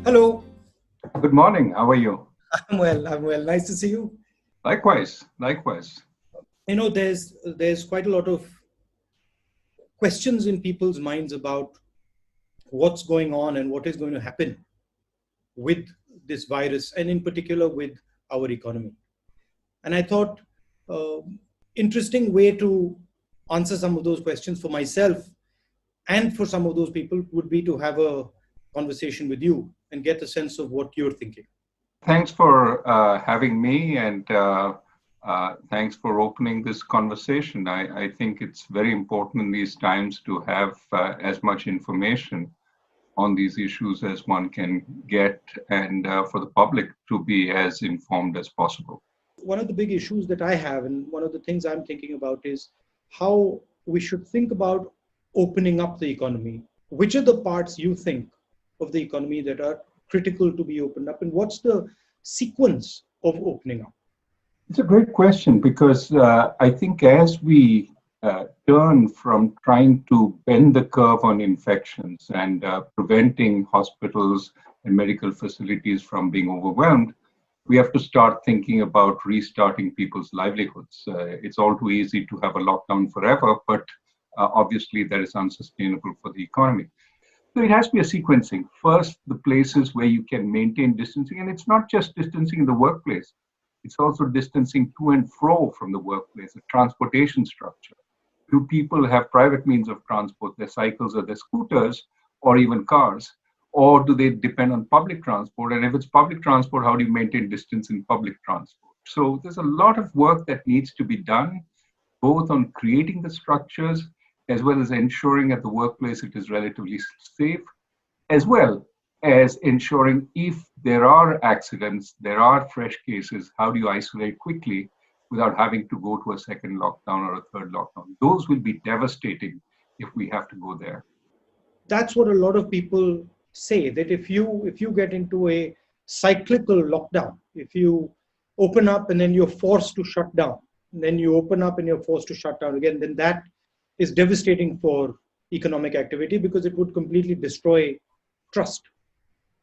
Hello. Good morning. How are you? I'm well. I'm well. Nice to see you. Likewise, likewise. There's quite a lot of questions in people's minds about what's going on and what is going to happen with this virus, and in particular with our economy. And I thought, uh, interesting way to answer some of those questions for myself and for some of those people would be to have a conversation with you and get a sense of what you're thinking. Thanks for having me, and thanks for opening this conversation. I think it's very important in these times to have as much information on these issues as one can get, and for the public to be as informed as possible. One of the big issues that I have, and one of the things I'm thinking about, is how we should think about opening up the economy. Which are the parts you think of the economy that are critical to be opened up, and what's the sequence of opening up? It's a great question because I think as we turn from trying to bend the curve on infections and preventing hospitals and medical facilities from being overwhelmed, we have to start thinking about restarting people's livelihoods. It's all too easy to have a lockdown forever, but obviously that is unsustainable for the economy. So it has to be a sequencing. First, the places where you can maintain distancing, and it's not just distancing in the workplace, it's also distancing to and fro from the workplace, the transportation structure. Do people have private means of transport, their cycles or their scooters, or even cars? Or do they depend on public transport? And if it's public transport, how do you maintain distance in public transport? So there's a lot of work that needs to be done, both on creating the structures as well as ensuring at the workplace it is relatively safe, as well as ensuring if there are accidents, there are fresh cases, how do you isolate quickly without having to go to a second lockdown or a third lockdown? Those will be devastating if we have to go there. That's what a lot of people say, that if you get into a cyclical lockdown, if you open up and then you're forced to shut down, and then you open up and you're forced to shut down again, then that is devastating for economic activity because it would completely destroy trust.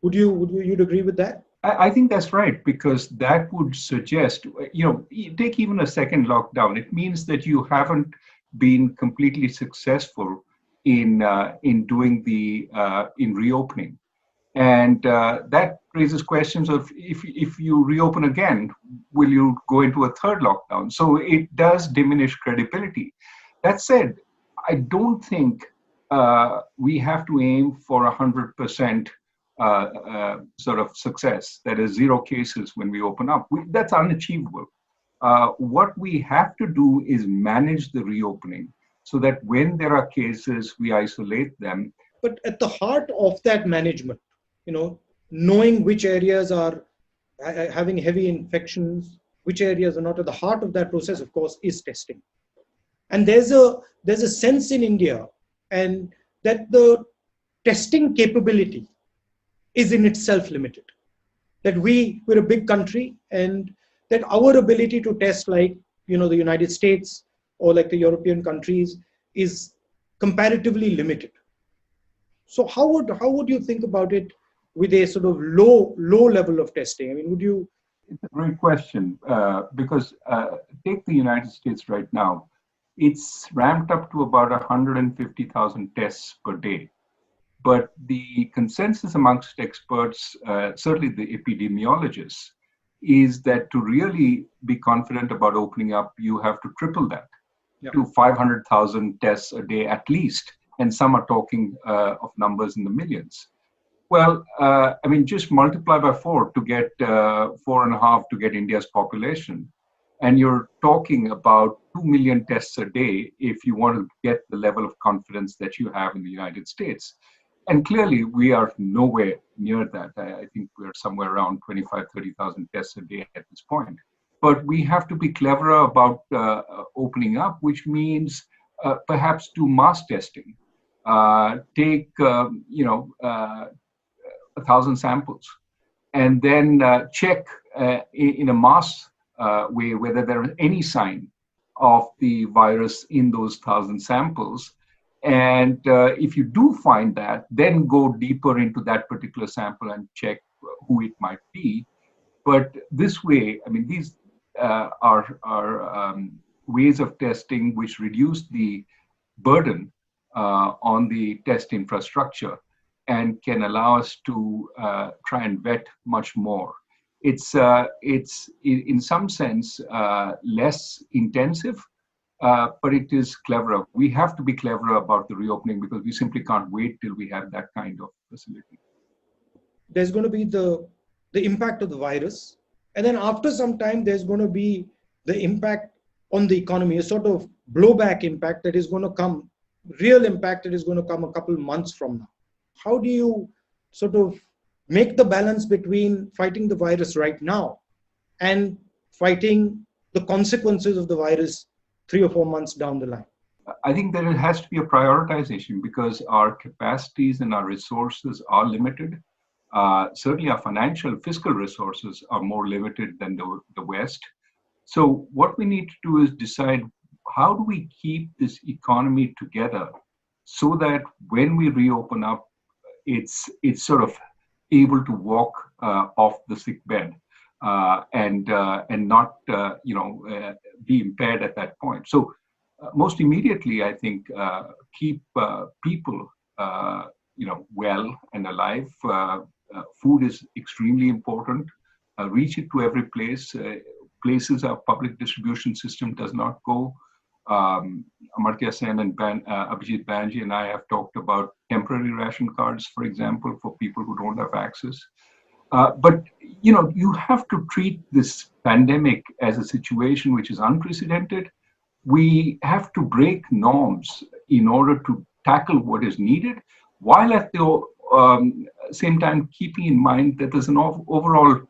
You'd agree with that? I think that's right, because that would suggest, you take even a second lockdown, it means that you haven't been completely successful in doing in reopening. And that raises questions of if you reopen again, will you go into a third lockdown? So it does diminish credibility. That said, I don't think we have to aim for 100% sort of success. That is zero cases when we open up. That's unachievable. What we have to do is manage the reopening so that when there are cases, we isolate them. But at the heart of that management, knowing which areas are having heavy infections, which areas are not, at the heart of that process, of course, is testing. And there's a sense in India, and that the testing capability is in itself limited. That we're a big country, and that our ability to test, like the United States or like the European countries, is comparatively limited. So how would you think about it with a sort of low level of testing? I mean, would you? It's a great question because take the United States right now. It's ramped up to about 150,000 tests per day. But the consensus amongst experts, certainly the epidemiologists, is that to really be confident about opening up, you have to triple that to 500,000 tests a day at least. And some are talking of numbers in the millions. Well, I mean, just multiply by 4 to get 4.5 to get India's population. And you're talking about 2 million tests a day if you want to get the level of confidence that you have in the United States. And clearly, we are nowhere near that. I think we're somewhere around 25, 30,000 tests a day at this point. But we have to be cleverer about opening up, which means perhaps do mass testing. Take, 1,000 samples, and then check in a mass way whether there is any sign of the virus in those 1,000 samples. And if you do find that, then go deeper into that particular sample and check who it might be. But this way, I mean, these are ways of testing which reduce the burden on the test infrastructure and can allow us to try and vet much more. It's in some sense less intensive, but it is cleverer. We have to be cleverer about the reopening because we simply can't wait till we have that kind of facility. There's going to be the impact of the virus, and then after some time there's going to be the impact on the economy, a sort of blowback impact that is going to come, real impact that is going to come a couple months from now. How do you sort of make the balance between fighting the virus right now and fighting the consequences of the virus 3 or 4 months down the line? I think there has to be a prioritization because our capacities and our resources are limited. Certainly our fiscal resources are more limited than the West. So what we need to do is decide, how do we keep this economy together so that when we reopen up, it's sort of able to walk off the sick bed and not be impaired at that point. So most immediately, I think keep people well and alive. Food is extremely important. Reach it to every place. Places our public distribution system does not go. Amartya Sen and Abhijit Banerjee and I have talked about temporary ration cards, for example, for people who don't have access. But you have to treat this pandemic as a situation which is unprecedented. We have to break norms in order to tackle what is needed, while at the same time keeping in mind that there's an overall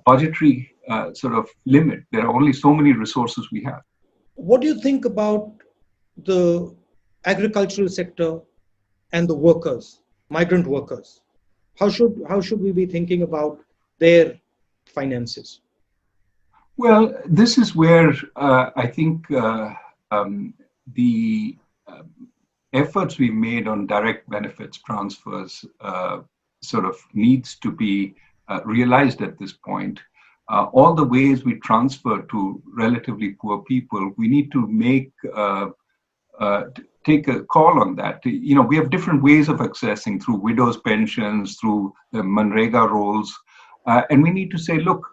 budgetary sort of limit. There are only so many resources we have. What do you think about the agricultural sector and the workers, migrant workers? How should we be thinking about their finances? Well, this is where I think the efforts we made on direct benefits transfers sort of needs to be realized at this point. All the ways we transfer to relatively poor people, we need to take a call on that. We have different ways of accessing through widows' pensions, through the Manrega rolls, and we need to say, look,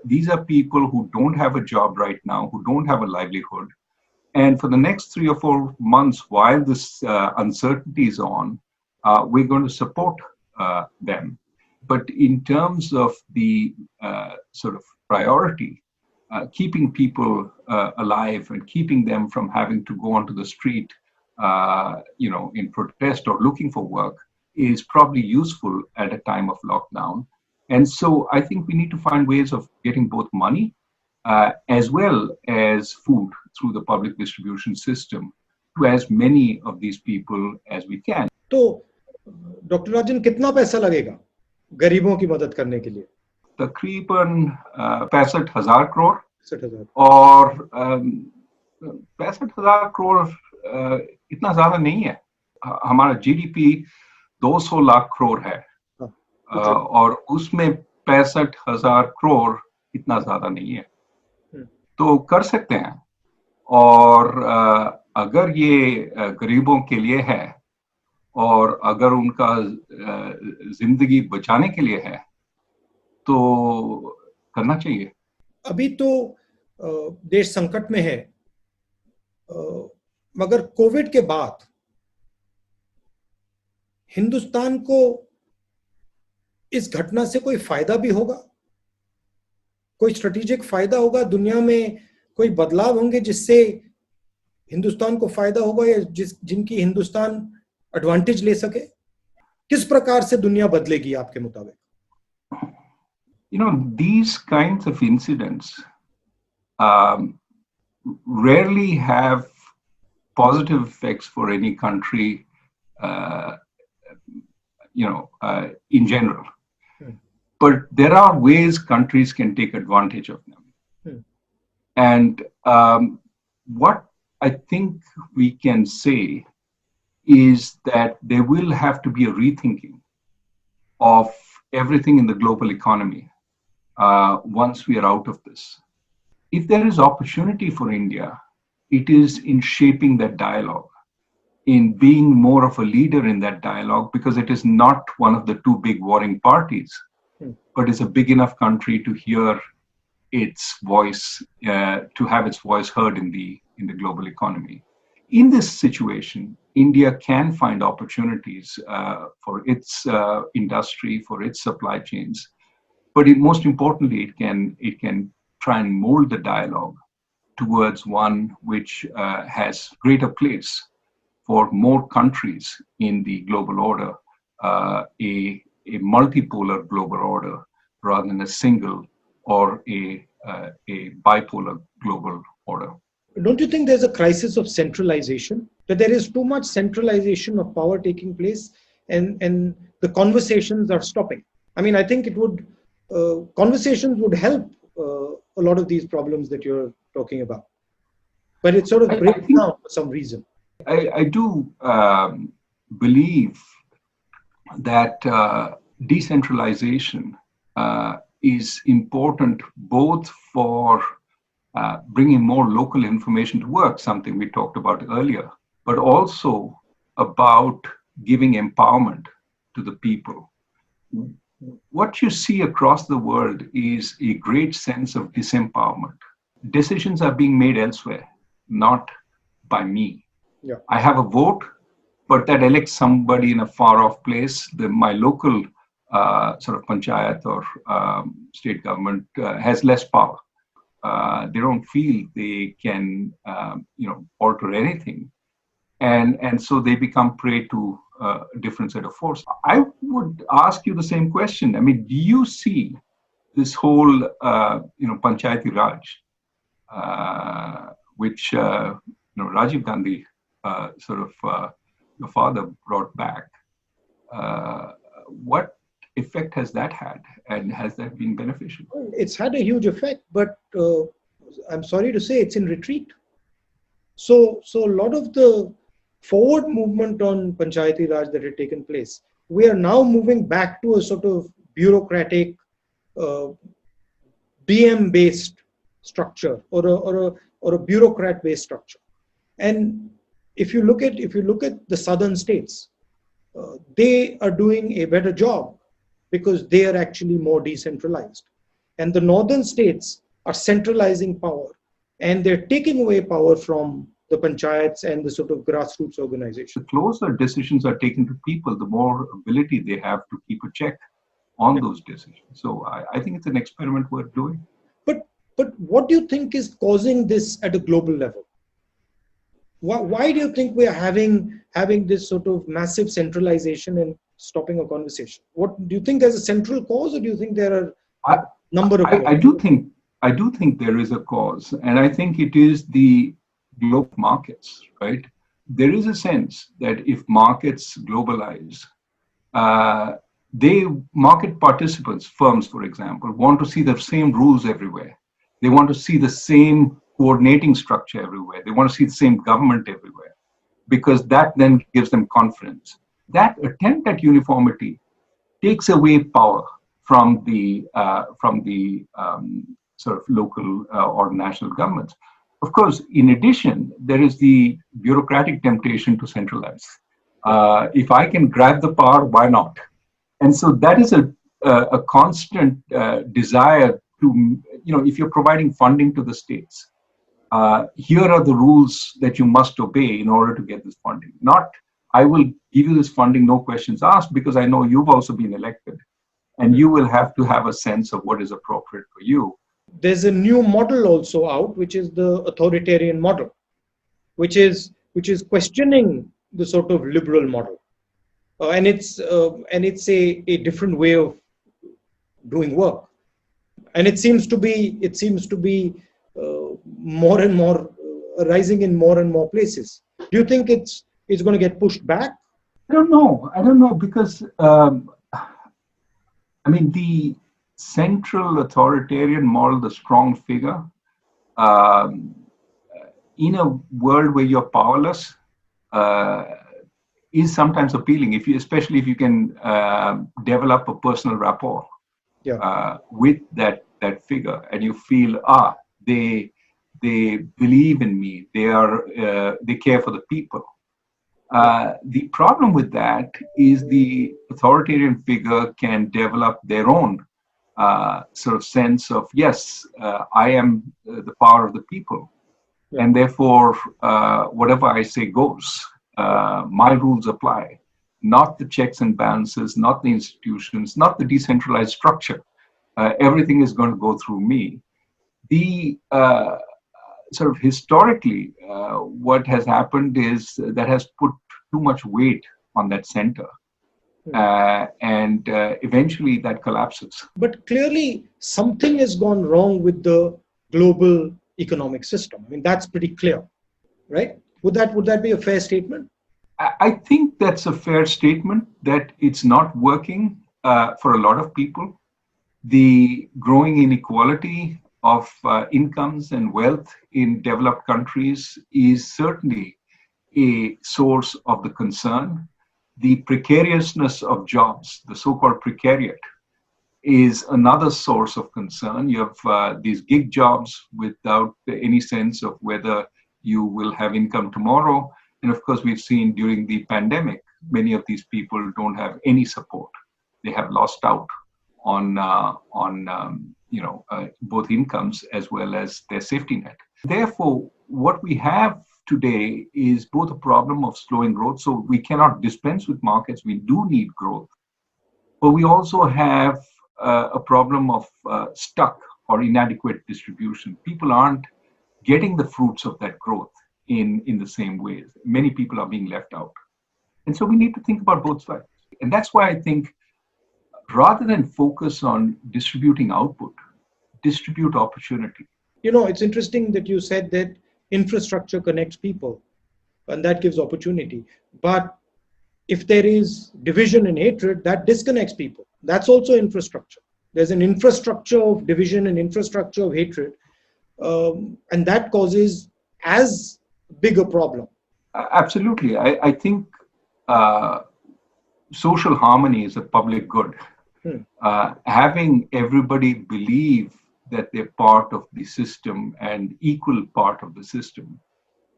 these are people who don't have a job right now, who don't have a livelihood. And for the next 3 or 4 months, while this uncertainty is on, we're going to support them. But in terms of the sort of priority, keeping people alive and keeping them from having to go onto the street, in protest or looking for work is probably useful at a time of lockdown. And so I think we need to find ways of getting both money as well as food through the public distribution system to as many of these people as we can. तो doctor राजन, कितना पैसा लगेगा गरीबों की मदद करने के लिए? तकरीबन 65,000 करोड़ 60,000 और 65,000 करोड़ इतना ज्यादा नहीं है. हमारा जीडीपी 200 लाख करोड़ है और उसमें 65,000 करोड़ इतना ज्यादा नहीं है, तो कर सकते हैं. और अगर ये गरीबों के लिए है और अगर उनका जिंदगी बचाने के लिए है तो करना चाहिए. अभी तो देश संकट में है, मगर कोविड के बाद हिंदुस्तान को इस घटना से कोई फायदा भी होगा, कोई स्ट्रेटेजिक फायदा होगा, दुनिया में कोई बदलाव होंगे जिससे हिंदुस्तान को फायदा होगा या जिनकी हिंदुस्तान एडवांटेज ले सके? किस प्रकार से दुनिया बदलेगी आपके मुताबिक? These kinds of incidents rarely have positive effects for any country, in general. But there are ways countries can take advantage of them. And what I think we can say is that there will have to be a rethinking of everything in the global economy once we are out of this. If there is opportunity for India, it is in shaping that dialogue, in being more of a leader in that dialogue, because it is not one of the two big warring parties, but it's a big enough country to hear its voice, to have its voice heard in the global economy. In this situation, India can find opportunities for its industry, for its supply chains, but most importantly, it can try and mold the dialogue towards one which has greater place for more countries in the global order, a multipolar global order rather than a single or a bipolar global order. Don't you think there's a crisis of centralization? That there is too much centralization of power taking place, and the conversations are stopping. I mean, I think conversations would help a lot of these problems that you're talking about, but it sort of breaks down for some reason. I do believe that decentralization is important both for bringing more local information to work, something we talked about earlier, but also about giving empowerment to the people. What you see across the world is a great sense of disempowerment. Decisions are being made elsewhere, not by me. Yeah. I have a vote, but that elects somebody in a far off place. My local sort of panchayat or state government has less power. They don't feel they can, alter anything, and so they become prey to a different set of force. I would ask you the same question. I mean, do you see this whole, Panchayati Raj, which Rajiv Gandhi, your father brought back? What effect has that had, and has that been beneficial? It's had a huge effect, but I'm sorry to say it's in retreat. So a lot of the forward movement on Panchayati Raj that had taken place, we are now moving back to a sort of bureaucratic, BM-based structure or a bureaucrat-based structure. And if you look at the southern states, they are doing a better job because they are actually more decentralized. And the northern states are centralizing power, and they're taking away power from the panchayats and the sort of grassroots organization. The closer decisions are taken to people, the more ability they have to keep a check on those decisions. So I think it's an experiment worth doing. But what do you think is causing this at a global level? Why do you think we are having this sort of massive centralization and stopping a conversation? What do you think there's a central cause, or do you think there are a number of? I do think there is a cause, and I think it is the global markets, right? There is a sense that if markets globalize, market participants, firms, for example, want to see the same rules everywhere. They want to see the same coordinating structure everywhere. They want to see the same government everywhere, because that then gives them confidence. That attempt at uniformity takes away power from the sort of local or national governments. Of course, in addition, there is the bureaucratic temptation to centralize. If I can grab the power, why not? And so that is a constant desire to, if you're providing funding to the states, here are the rules that you must obey in order to get this funding. Not, I will give you this funding, no questions asked, because I know you've also been elected, and you will have to have a sense of what is appropriate for you. There's a new model also out, which is the authoritarian model, which is questioning the sort of liberal model, and it's a different way of doing work, and it seems to be more and more rising in more and more places. Do you think it's going to get pushed back? I don't know, because the central authoritarian model, the strong figure, in a world where you're powerless, is sometimes appealing, especially if you can develop a personal rapport with that figure, and you feel they believe in me, they care for the people. The problem with that is the authoritarian figure can develop their own sort of sense of, yes, I am the power of the people, and therefore whatever I say goes. My rules apply, not the checks and balances, not the institutions, not the decentralized structure. Everything is going to go through me. The sort of historically, what has happened is that has put too much weight on that center. And eventually that collapses. But clearly something has gone wrong with the global economic system. I mean, that's pretty clear, right? Would that be a fair statement? I think that's a fair statement, that it's not working for a lot of people. The growing inequality of incomes and wealth in developed countries is certainly a source of the concern. The precariousness of jobs, the so-called precariat, is another source of concern. You have these gig jobs without any sense of whether you will have income tomorrow. And of course, we've seen during the pandemic, many of these people don't have any support. They have lost out on both incomes as well as their safety net. Therefore, what we have today is both a problem of slowing growth. So we cannot dispense with markets. We do need growth. But we also have a problem of stuck or inadequate distribution. People aren't getting the fruits of that growth in the same ways. Many people are being left out. And so we need to think about both sides. And that's why I think rather than focus on distributing output, distribute opportunity. You know, it's interesting that you said that infrastructure connects people and that gives opportunity. But if there is division and hatred, that disconnects people. That's also infrastructure. There's an infrastructure of division and infrastructure of hatred. And that causes as big a problem. Absolutely. I think social harmony is a public good. Having everybody believe that they're part of the system and equal part of the system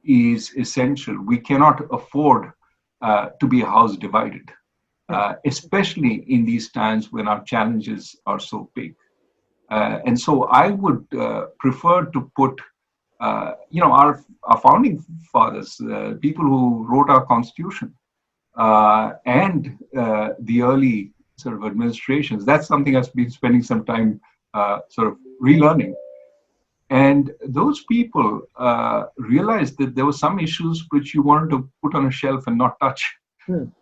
is essential. We cannot afford to be a house divided, especially in these times when our challenges are so big. And so I would prefer to put, our founding fathers, people who wrote our constitution, and the early sort of administrations. That's something I've been spending some time sort of relearning. And those people realized that there were some issues which you wanted to put on a shelf and not touch.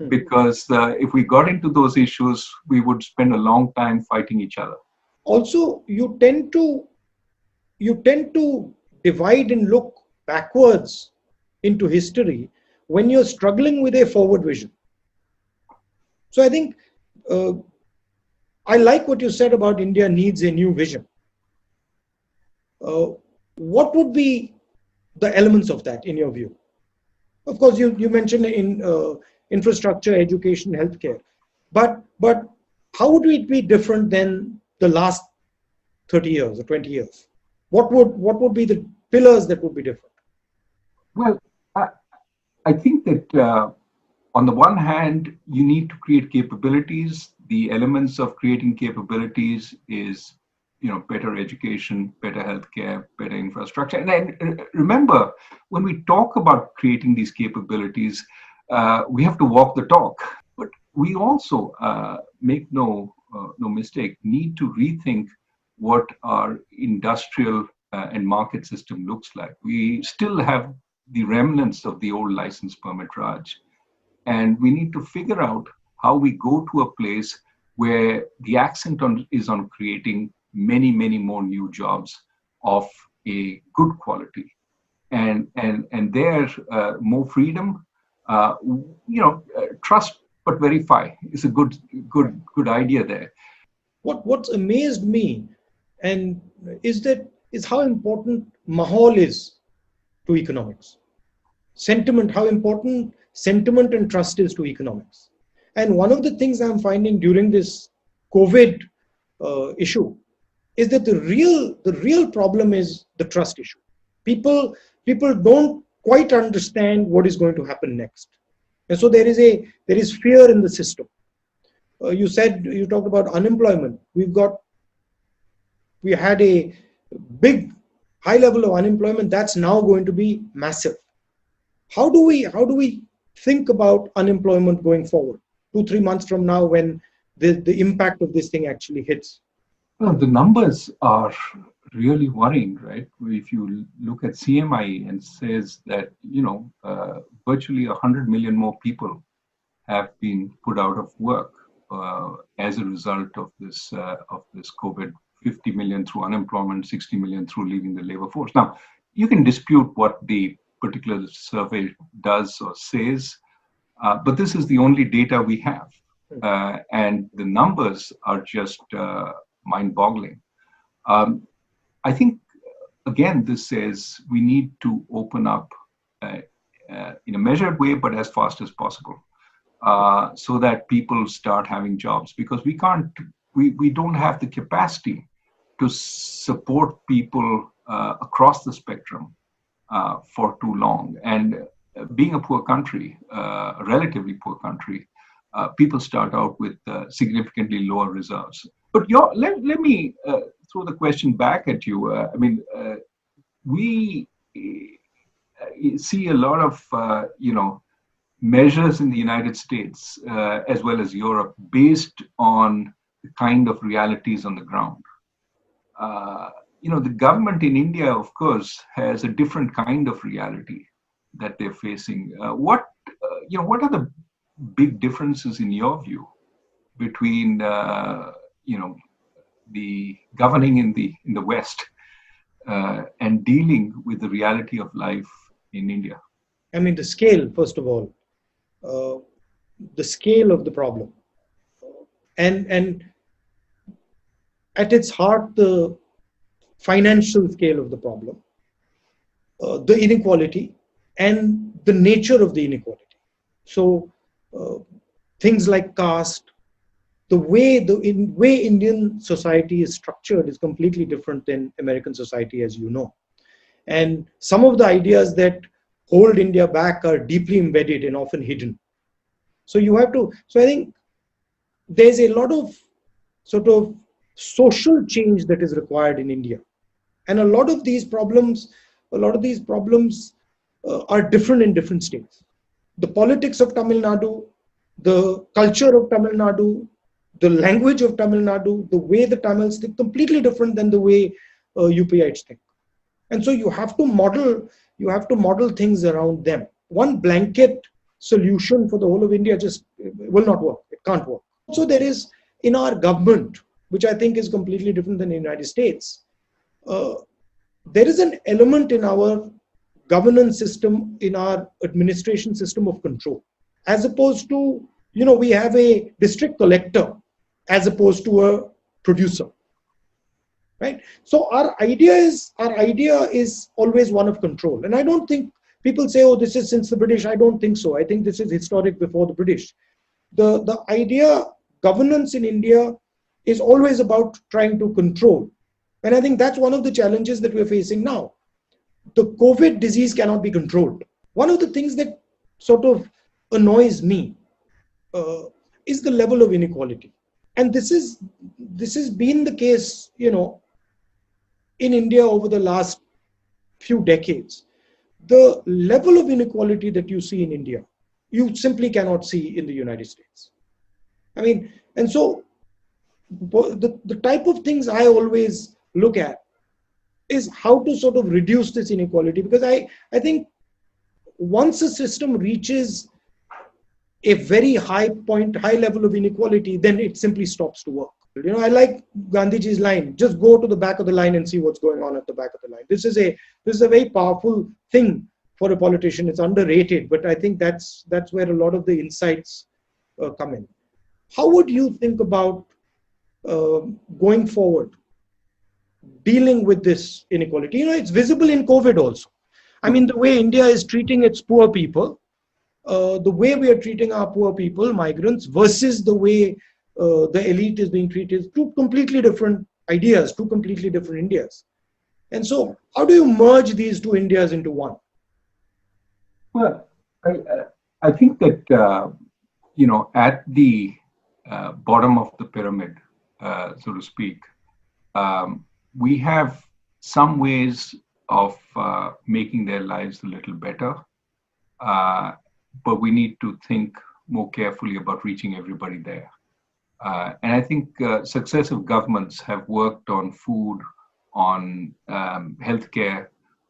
Because if we got into those issues, we would spend a long time fighting each other. Also, you tend to divide and look backwards into history when you're struggling with a forward vision. So I think I like what you said about India needs a new vision. What would be the elements of that in your view? Of course, you mentioned in infrastructure, education, healthcare, but how would it be different than the last 30 years or 20 years? What would be the pillars that would be different? Well, I think that on the one hand, you need to create capabilities. The elements of creating capabilities is, better education, better healthcare, better infrastructure. And then remember, when we talk about creating these capabilities, we have to walk the talk. But we also, make no mistake, need to rethink what our industrial and market system looks like. We still have the remnants of the old license permit Raj. And we need to figure out how we go to a place where the accent is on creating many, many more new jobs of a good quality. And there, more freedom, trust but verify is a good idea there. What's amazed me is how important Mahal is to economics. sentiment, how important sentiment and trust is to economics. And one of the things I'm finding during this COVID issue is that the real problem is the trust issue. People don't quite understand what is going to happen next, and so there is fear in the system. You talked about unemployment. We had a big high level of unemployment that's now going to be massive. How do we think about unemployment going forward 2-3 months from now, when the impact of this thing actually hits? Well, the numbers are really worrying, right? If you look at CMI and says that, virtually 100 million more people have been put out of work as a result of this COVID. 50 million through unemployment, 60 million through leaving the labor force. Now, you can dispute what the particular survey does or says, but this is the only data we have. And the numbers are just mind-boggling. I think, again, this says we need to open up in a measured way, but as fast as possible, so that people start having jobs, because we don't have the capacity to support people across the spectrum for too long. And being a poor country, a relatively poor country, people start out with significantly lower reserves. But let me throw the question back at you. We see a lot of measures in the United States as well as Europe based on the kind of realities on the ground. The government in India, of course, has a different kind of reality that they're facing. What are the big differences in your view between the governing in the West and dealing with the reality of life in India? I mean, the scale, first of all, the scale of the problem, and at its heart, the financial scale of the problem, the inequality, and the nature of the inequality. So things like caste, the way Indian society is structured is completely different than American society, as you know. And some of the ideas that hold India back are deeply embedded and often hidden. So I think there's a lot of sort of social change that is required in India. And a lot of these problems are different in different states. The politics of Tamil Nadu, the culture of Tamil Nadu, the language of Tamil Nadu, the way the Tamils think, completely different than the way UPites think. And so you have to model things around them. One blanket solution for the whole of India just will not work. It can't work. So there is, in our government, which I think is completely different than the United States, there is an element in our governance system, in our administration system of control, as opposed to, we have a district collector as opposed to a producer, right? So our idea is always one of control. And I don't think people say, oh, this is since the British. I don't think so. I think this is historic before the British. The idea, governance in India is always about trying to control. And I think that's one of the challenges that we're facing now. The COVID disease cannot be controlled. One of the things that sort of annoys me is the level of inequality. And this has been the case, in India over the last few decades. The level of inequality that you see in India, you simply cannot see in the United States. I mean, and so the type of things I always look at is how to sort of reduce this inequality, because I think once a system reaches a very high level of inequality, then it simply stops to work. I like Gandhiji's line, just go to the back of the line and see what's going on at the back of the line. This is a very powerful thing for a politician. It's underrated, but I think that's where a lot of the insights come in. How would you think about going forward, dealing with this inequality? It's visible in COVID also. I mean, the way India is treating its poor people, the way we are treating our poor people, migrants, versus the way the elite is being treated, two completely different ideas, two completely different Indias. And so, how do you merge these two Indias into one? Well, I think that, at the bottom of the pyramid, so to speak, we have some ways of making their lives a little better, but we need to think more carefully about reaching everybody there. And I think successive governments have worked on food, on healthcare,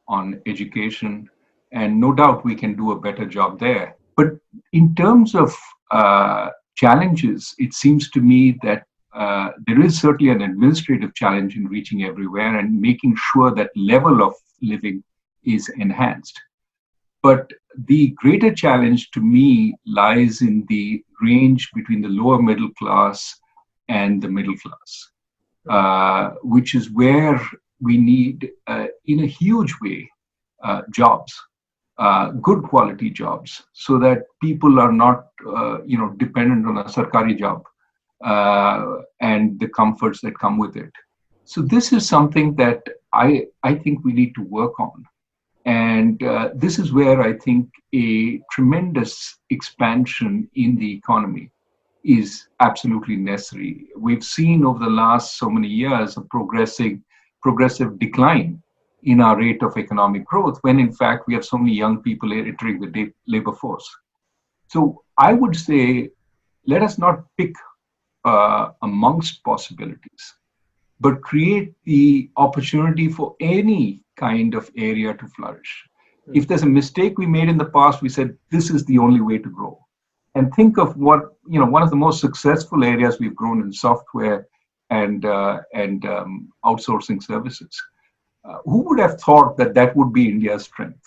on education, and no doubt we can do a better job there. But in terms of challenges, it seems to me that there is certainly an administrative challenge in reaching everywhere and making sure that level of living is enhanced. But the greater challenge to me lies in the range between the lower middle class and the middle class, which is where we need, in a huge way, jobs, good quality jobs, so that people are not, dependent on a sarkari job and the comforts that come with it. So this is something that I think we need to work on. And this is where I think a tremendous expansion in the economy is absolutely necessary. We've seen over the last so many years a progressive decline in our rate of economic growth, when in fact we have so many young people entering the labor force. So I would say, let us not pick amongst possibilities, but create the opportunity for any kind of area to flourish. If there's a mistake we made in the past, we said, this is the only way to grow. And think of what, one of the most successful areas we've grown in software and outsourcing services. Who would have thought that that would be India's strength?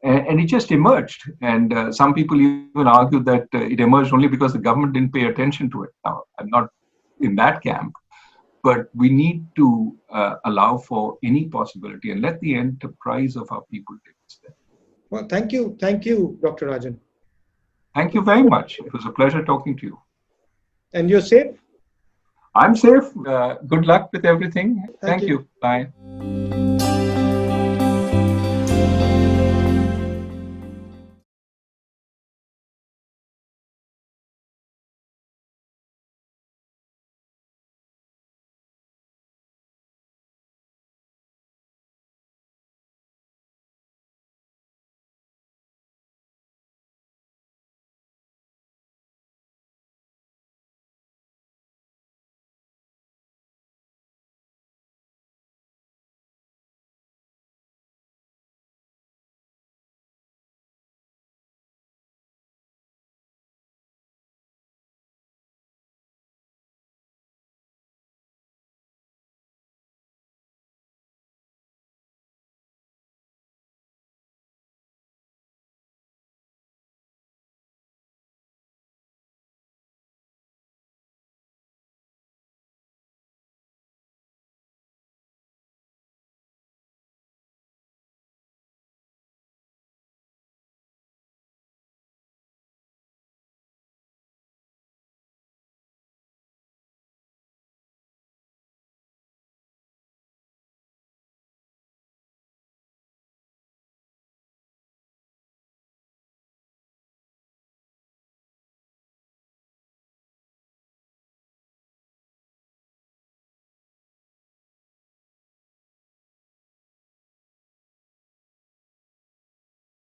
And it just emerged. And some people even argue that it emerged only because the government didn't pay attention to it. Now, I'm not in that camp. But we need to allow for any possibility and let the enterprise of our people take a step. Well, thank you, Dr. Rajan. Thank you very much. It was a pleasure talking to you. And you're safe? I'm safe. Good luck with everything. Thank you. Bye.